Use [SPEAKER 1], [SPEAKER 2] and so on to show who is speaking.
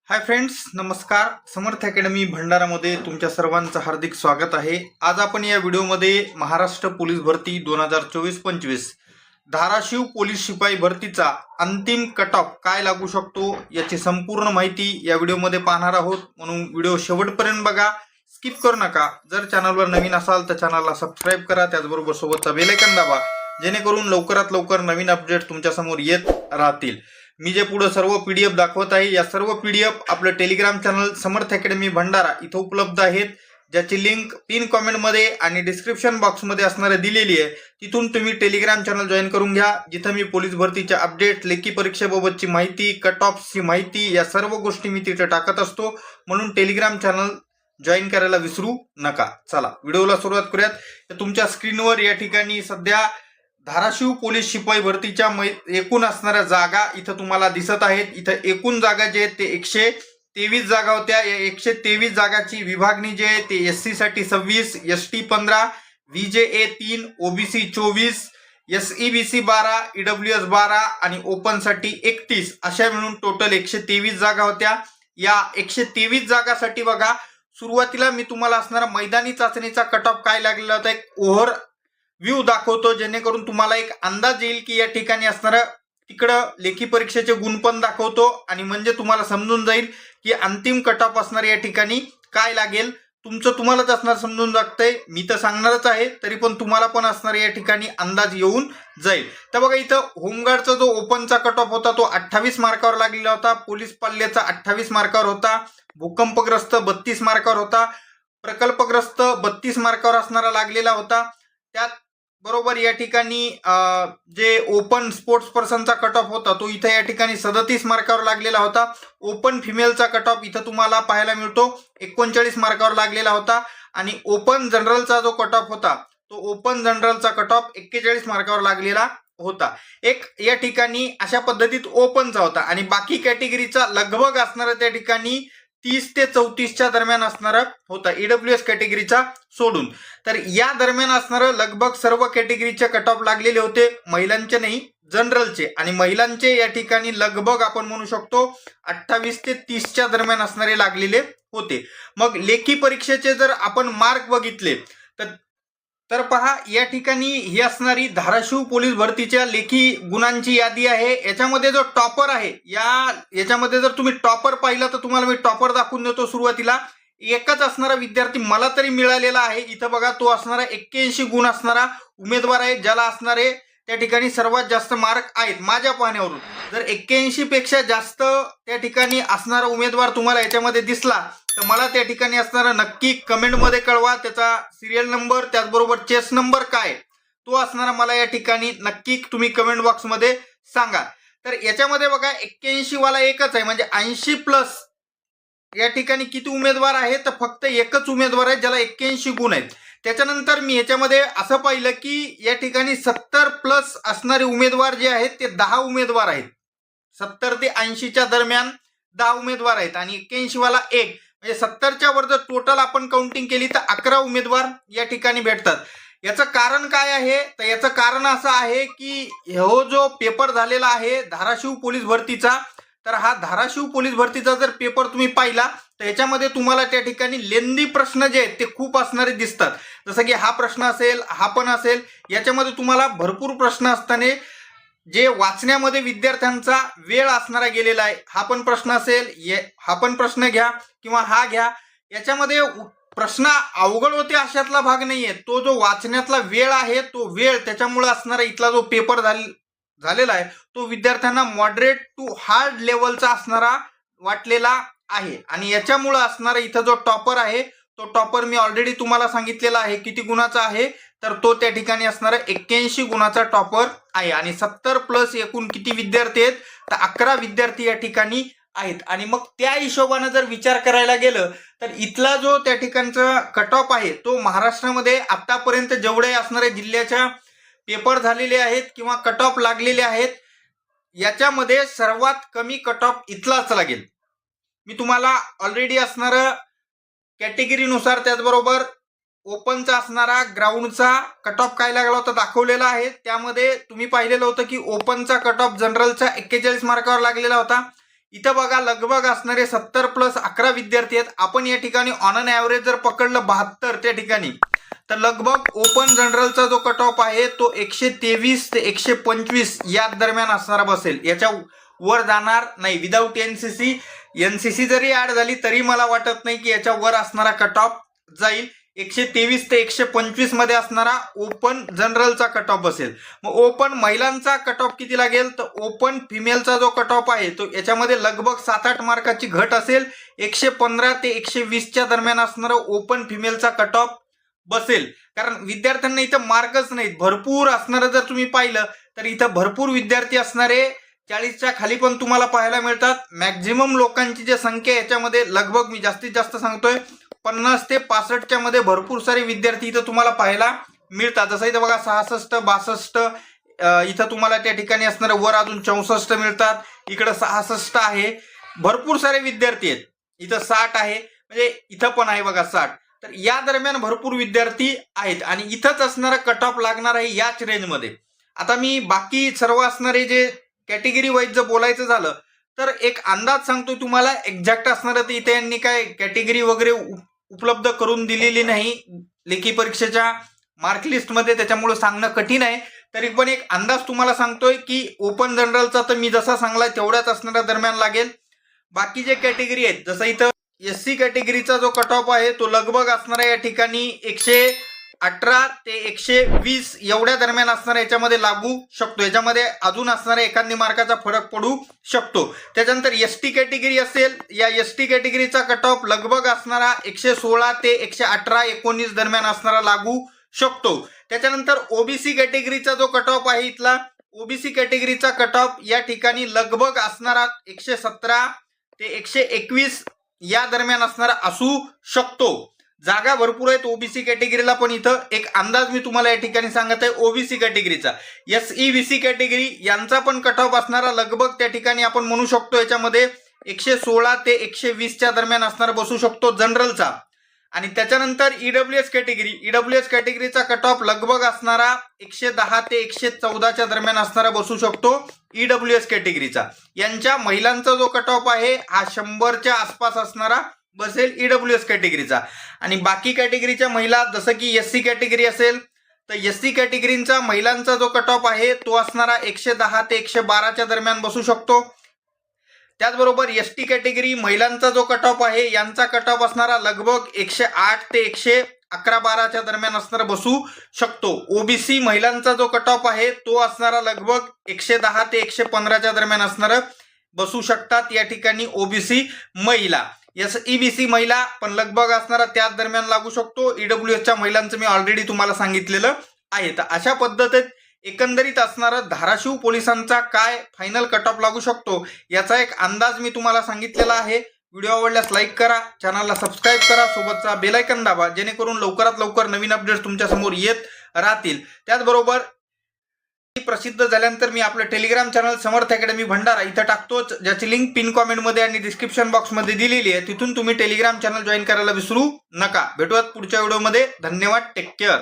[SPEAKER 1] Hi friends, नमस्कार. समर्थ academy भंडारामध्ये तुमच्या सर्वांचं हार्दिक स्वागत आहे. आज आपण या व्हिडिओमध्ये महाराष्ट्र पोलीस भरती 2024-25 धाराशिव पोलीस शिपाई भरतीचा अंतिम कट ऑफ काय लागू शकतो याची संपूर्ण माहिती या व्हिडिओमध्ये पाहणार आहोत. म्हणून व्हिडिओ शेवटपर्यंत बघा, स्किप करू नका. जर चॅनलवर नवीन असाल तर चॅनलला सबस्क्राईब करा, त्याचबरोबर सोबतचा बेल आयकॉन दाबा, जेणेकरून लवकरात लवकर नवीन अपडेट तुमच्यासमोर येत राहतील. मी जे पुढे सर्व पीडीएफ दाखवत आहे या सर्व पीडीएफ आपलं टेलिग्राम चॅनल समर्थ अकॅडमी भंडारा इथं उपलब्ध आहेत, ज्याची लिंक पिन कमेंटमध्ये आणि डिस्क्रिप्शन बॉक्समध्ये असणारे दिलेली आहे. तिथून तुम्ही टेलिग्राम चॅनल जॉईन करून घ्या, जिथं मी पोलीस भरतीच्या अपडेट, लेखी परीक्षेबाबतची माहिती, कट ऑफची माहिती या सर्व गोष्टी मी तिथे टाकत असतो. म्हणून टेलिग्राम चॅनल जॉईन करायला विसरू नका. चला व्हिडिओला सुरुवात करूयात. तुमच्या स्क्रीनवर या ठिकाणी सध्या धाराशिव पोलीस शिपाई भरतीच्या एकूण असणाऱ्या जागा इथं तुम्हाला दिसत आहेत. इथं एकूण जागा जे आहेत ते 123 जागा होत्या. या 123 जागाची विभागणी जे आहे ते SC साठी 26, ST 15, VJA 3, OBC 24, SEBC 12, EWS 12 आणि ओपन साठी 31 अशा मिळून टोटल 123 जागा होत्या. या 123 जागासाठी बघा, सुरुवातीला मी तुम्हाला असणारा मैदानी चाचणीचा कट ऑफ काय लागलेला होता एक ओव्हर व्ह्यू दाखवतो, जेणेकरून तुम्हाला एक अंदाज येईल की या ठिकाणी असणारं तिकडं लेखी परीक्षेचे गुण पण दाखवतो, आणि म्हणजे तुम्हाला समजून जाईल की अंतिम कट ऑफ असणार या ठिकाणी काय लागेल. तुम्हालाच असणार समजून जातंय, मी तर सांगणारच आहे, तरी पण तुम्हाला पण असणार या ठिकाणी अंदाज येऊन जाईल. तर बघा, इथं होमगार्डचा जो ओपनचा कट ऑफ होता तो 28 मार्कावर लागलेला होता. पोलीस पाल्याचा 28 मार्कावर होता. भूकंपग्रस्त 32 मार्कावर होता. प्रकल्पग्रस्त 32 मार्कावर असणारा लागलेला होता. त्यात बरोबर या ठिकाणी जे ओपन स्पोर्ट्स पर्सनचा कट ऑफ होता तो इथं या ठिकाणी 37 मार्कावर लागलेला होता. ओपन फिमेलचा कट ऑफ इथं तुम्हाला पाहायला मिळतो 39 मार्कावर लागलेला होता. आणि ओपन जनरलचा जो कट ऑफ होता तो ओपन जनरलचा कट ऑफ 41 मार्कावर लागलेला होता. एक या ठिकाणी अशा पद्धतीत ओपनचा होता, आणि बाकी कॅटेगरीचा लगभग असणारा त्या ठिकाणी 30 ते 34च्या दरम्यान असणारा होता, EWS कॅटेगरीचा सोडून. तर या दरम्यान असणारं लगभग सर्व कॅटेगरीचे कट ऑफ लागलेले होते, महिलांचे नाही, जनरलचे. आणि महिलांचे या ठिकाणी लगभग आपण म्हणू शकतो 28 ते 30च्या दरम्यान असणारे लागलेले होते. मग लेखी परीक्षेचे जर आपण मार्क बघितले तर पहा, या ठिकाणी ही असणारी धाराशिव पोलीस भरतीच्या लेखी गुणांची यादी आहे. याच्यामध्ये जो टॉपर आहे, याच्यामध्ये जर तुम्ही टॉपर पाहिला तर तुम्हाला मी टॉपर दाखवून देतो. सुरुवातीला एकच असणारा विद्यार्थी मला तरी मिळालेला आहे. इथं बघा, तो असणारा 81 गुण असणारा उमेदवार आहे, ज्याला असणारे त्या ठिकाणी सर्वात जास्त मार्क आहेत माझ्या पाहण्यावरून. जर 81 पेक्षा जास्त त्या ठिकाणी असणारा उमेदवार तुम्हाला याच्यामध्ये दिसला तर मला त्या ठिकाणी असणारा नक्की कमेंटमध्ये कळवा. त्याचा सिरियल नंबर, त्याचबरोबर चेस नंबर काय तो असणारा मला या ठिकाणी नक्की तुम्ही कमेंट बॉक्समध्ये सांगा. तर याच्यामध्ये बघा, 81 वाला एकच आहे, म्हणजे 80 प्लस या ठिकाणी किती उमेदवार आहेत तर फक्त एकच उमेदवार आहे ज्याला 81 गुण आहेत. त्याच्यानंतर मी याच्यामध्ये असं पाहिलं की या ठिकाणी 70 प्लस असणारे उमेदवार जे आहेत ते 10 उमेदवार आहेत. 70 ते 80च्या दरम्यान 10 उमेदवार आहेत, आणि 81 वाला एक, म्हणजे 70च्या वर जर टोटल आपण काउंटिंग केली तर 11 उमेदवार या ठिकाणी भेटतात. याचं कारण काय आहे तर याचं कारण असं आहे की हो जो पेपर झालेला आहे धाराशिव पोलीस भरतीचा, तर हा धाराशिव पोलीस भरतीचा जर पेपर तुम्ही पाहिला तर याच्यामध्ये तुम्हाला त्या ठिकाणी लेंदी प्रश्न जे आहेत ते खूप असणारे दिसतात. जसं की हा प्रश्न असेल, हा पण असेल, याच्यामध्ये तुम्हाला भरपूर प्रश्न असताना जे वाचण्यामध्ये विद्यार्थ्यांचा वेळ असणारा गेलेला आहे. हा पण प्रश्न असेल, हा पण प्रश्न घ्या किंवा हा घ्या, याच्यामध्ये प्रश्न अवघड होते अशातला भाग नाहीये. तो जो वाचण्यातला वेळ आहे तो वेळ, त्याच्यामुळे असणारा इथला जो पेपर झालेला आहे तो विद्यार्थ्यांना मॉडरेट टू हार्ड लेवलचा असणारा वाटलेला आहे. आणि याच्यामुळे असणारा इथं जो टॉपर आहे तो टॉपर मी ऑलरेडी तुम्हाला सांगितलेला आहे किती गुणाचा आहे, तर तो त्या ठिकाणी असणारा 81 गुणाचा टॉपर आहे. आणि 70 प्लस एकूण किती विद्यार्थी आहेत तर 11 विद्यार्थी या ठिकाणी आहेत. आणि मग त्या हिशोबाने जर विचार करायला गेलं तर इथला जो त्या ठिकाणचा कट ऑफ आहे तो महाराष्ट्रामध्ये आतापर्यंत जेवढे असणारे जिल्ह्याच्या पेपर झालेले आहेत किंवा कट ऑफ लागलेले आहेत याच्यामध्ये सर्वात कमी कट ऑफ इथलाच लागेल. मी तुम्हाला ऑलरेडी असणारं कॅटेगरीनुसार, त्याचबरोबर ओपनचा असणारा ग्राउंडचा कट ऑफ काय लागला होता दाखवलेला आहे. त्यामध्ये तुम्ही पाहिलेलं होतं की ओपनचा कट ऑफ जनरलचा 41 मार्कावर लागलेला होता. इथं बघा लगभग असणारे 70+11 विद्यार्थी आहेत. आपण या ठिकाणी ऑन अन ॲव्हरेज जर पकडलं 72 त्या ठिकाणी, तर लगभग ओपन जनरलचा जो कट ऑफ आहे तो 123 ते 125 या दरम्यान असणारा बसेल. याच्या वर जाणार नाही. विदाऊट एनसीसी जरी ऍड झाली तरी मला वाटत नाही की याच्या वर असणारा कट ऑफ जाईल. 123 ते 125 मध्ये असणारा ओपन जनरलचा कट ऑफ असेल. मग ओपन महिलांचा कट ऑफ किती लागेल, तर ओपन फिमेलचा जो कट ऑफ आहे तो याच्यामध्ये लगभग 7-8 मार्काची घट असेल. 115 ते 120च्या दरम्यान असणारा ओपन फिमेलचा कट ऑफ बसेल. कारण विद्यार्थ्यांना इथं मार्कच नाहीत, भरपूर असणारं. जर तुम्ही पाहिलं तर इथं भरपूर विद्यार्थी असणारे 40च्या खाली पण तुम्हाला पाहायला मिळतात. मॅक्झिमम लोकांची जी संख्या याच्यामध्ये लगभग मी जास्तीत जास्त सांगतोय 50 ते 65च्या मध्ये भरपूर सारे विद्यार्थी इथं तुम्हाला पाहायला मिळतात. जसं इथं बघा 66, 62 इथं तुम्हाला त्या ठिकाणी असणारे वर अजून 64 मिळतात. इकडं 66 आहे. भरपूर सारे विद्यार्थी आहेत. इथं 60 आहे, म्हणजे इथं पण आहे बघा 60. तर या दरम्यान भरपूर विद्यार्थी आहेत आणि इथंच असणारा कट ऑफ लागणार आहे याच रेंजमध्ये. आता मी बाकी सर्व असणारे जे कॅटेगरी वाईज जर बोलायचं झालं तर एक अंदाज सांगतो तुम्हाला. एक्झॅक्ट असणारं तर इथे यांनी काय कॅटेगरी वगैरे उपलब्ध करून दिलेली नाही लेखी परीक्षेच्या मार्क लिस्टमध्ये, त्याच्यामुळे सांगणं कठीण आहे. तरी पण एक अंदाज तुम्हाला सांगतोय की ओपन जनरलचा तर मी जसा सांगलाय तेवढ्याच असणाऱ्या दरम्यान लागेल. बाकी जे कॅटेगरी आहेत, जसं इथं एससी कॅटेगरीचा जो कट ऑफ आहे तो लगभग असणारा या ठिकाणी 118 ते 120 एवढ्या दरम्यान असणारा याच्यामध्ये लागू शकतो. याच्यामध्ये अजून असणारा एखादी मार्काचा फरक पडू शकतो. त्याच्यानंतर एसटी कॅटेगरी असेल, या एसटी कॅटेगरीचा कट ऑफ लगभग असणारा 116 ते 118, 19 दरम्यान असणारा लागू शकतो. त्याच्यानंतर ओबीसी कॅटेगरीचा जो कट ऑफ आहे इथला, ओबीसी कॅटेगरीचा कट ऑफ या ठिकाणी लगभग असणारा 117 ते 121 या दरम्यान असणारा असू शकतो. जागा भरपूर आहेत ओबीसी कॅटेगरीला, पण इथं एक अंदाज मी तुम्हाला या ठिकाणी सांगत आहे ओबीसी कॅटेगरीचा. एसईबीसी कॅटेगरी यांचा पण कट ऑफ असणारा लगभग त्या ठिकाणी आपण म्हणू शकतो याच्यामध्ये 116 ते 120च्या दरम्यान असणारा बसू शकतो जनरलचा. आणि त्याच्यानंतर ईडब्ल्यूएस कॅटेगरीचा कट ऑफ लगभग असणारा 110 ते 114च्या दरम्यान असणारा बसू शकतो ईडब्ल्यूएस कॅटेगरीचा. यांच्या महिलांचा जो कट ऑफ आहे हा 100च्या आसपास असणारा बसेल ईडब्ल्यूएस कॅटेगरीचा. आणि बाकी कॅटेगरीच्या महिला जसं की एससी कॅटेगरी असेल तर एससी कॅटेगरीचा महिलांचा जो कट ऑफ आहे तो असणारा 110 ते 112च्या दरम्यान बसू शकतो. त्याचबरोबर एसटी कॅटेगरी महिलांचा जो कट ऑफ आहे यांचा कट ऑफ असणारा लगभग 108 ते 111-12च्या दरम्यान असणारा बसू शकतो. ओबीसी महिलांचा जो कट ऑफ आहे तो असणारा लगभग 110 ते 115च्या दरम्यान असणारा बसू शकतात या ठिकाणी ओबीसी महिला. एसईबीसी महिला पण लगभग असणारा त्याच दरम्यान लागू शकतो. ईडब्ल्यूएसच्या महिलांचं मी ऑलरेडी तुम्हाला सांगितलेलं आहे. तर अशा पद्धतीत एकंदरीत असणारं धाराशिव पोलिसांचा काय फायनल कट ऑफ लागू शकतो याचा एक अंदाज मी तुम्हाला सांगितलेला आहे. व्हिडिओ आवडल्यास लाईक करा, चॅनलला सबस्क्राईब करा, सोबतचा बेल आयकॉन दाबा, जेणेकरून लवकरात लवकर नवीन अपडेट्स तुमच्या समोर येत राहतील. त्याचबरोबर प्रसिद्ध झाल्यानंतर मी आपलं टेलिग्राम चॅनल समर्थ अकॅडमी भंडारा इथं टाकतोच, ज्याची लिंक पिन कॉमेंटमध्ये आणि डिस्क्रिप्शन बॉक्समध्ये दिलेली आहे. तिथून तुम्ही टेलिग्राम चॅनल जॉईन करायला विसरू नका. भेटूयात पुढच्या व्हिडिओमध्ये. धन्यवाद. Take care.